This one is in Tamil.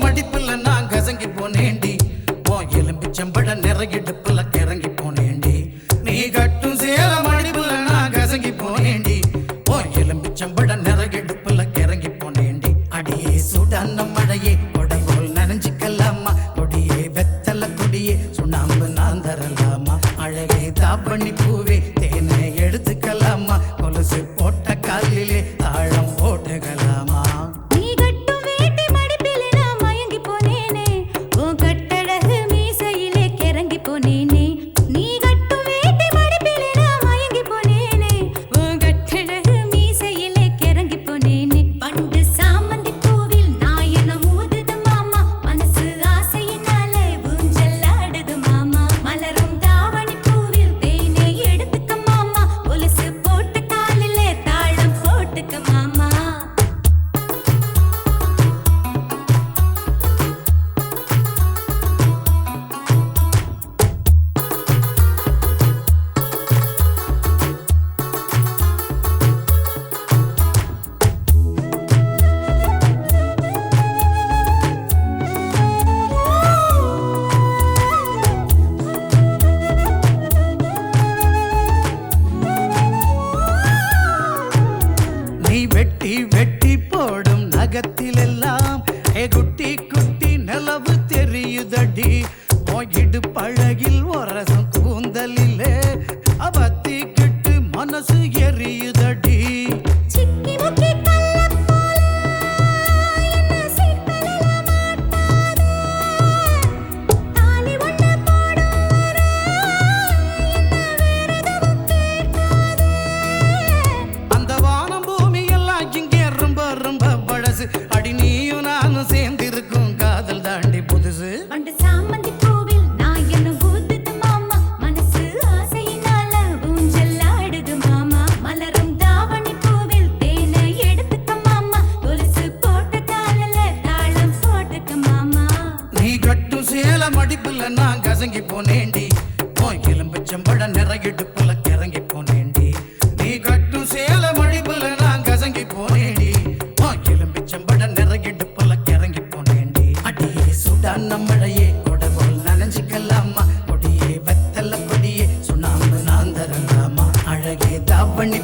மடிப்புல நான் கசங்கி போனேண்டி ஓ எலும்பிச்சம்பட நிறையிடுப்புல கிறங்கி போனேண்டி நீ கட்டும் சேல மடிப்புல நான் கசங்கி போனேண்டி ஓ எலும்பிச்சம்பட நிறையிடுப்புல கிறங்கி போனேண்டி அடியே சுடான மழையே கொடைபோல் நனைஞ்சுக்கலாமா கொடியே வெத்தல கொடியே சுண்ணாம்பு நான் தரலாமா அழகே தாப்பண்ணி பூவே தேனை எடுத்துக்கலாமா கொலுசு போட்ட காலிலே தாழம் போட்டுக்கலாமா வெட்டி வெட்டி போடும் நகத்திலெல்லாம் குட்டி குட்டி நிலவு தெரியுதடி போயிடு பழகில் ஒரசம் கூந்தலிலே அவத்தி கிட்டு மனசு எரியுதடி அடி நீயும் நானும் சேர்ந்திருக்கும் காதல் தாண்டி புதுசு அந்த சாமந்தி பூவில் நான் என்ன ஊத்துது மாமா மனசு ஆசையினால ஊஞ்சல் ஆடுது மாமா மலரும் தாவணி பூவில் தேனை எடுத்துக்க மாமா கொலுசு போட்ட காலில தாளம் போட்டுக்க மாமா நீ கட்டும் சேல மடிப்புல நான் கசங்கி போனேண்டி போய் எலும்பிச்சம்பட நிறையிடுப்புல கிறங்கி போனேண்டி நீ கட்டும் சேல மடிப்புல நான் கசங்கி போனேண்டி எலும்பிச்சம்பட நிறையிடுப்புல கிறங்கி போனேண்டி அடியே சுடான மழையே கொடைபோல் நனைஞ்சுக்கலாமா கொடியே வெத்தல கொடியே சுண்ணாம்பு நான் தரலாமா அழகே தாவணி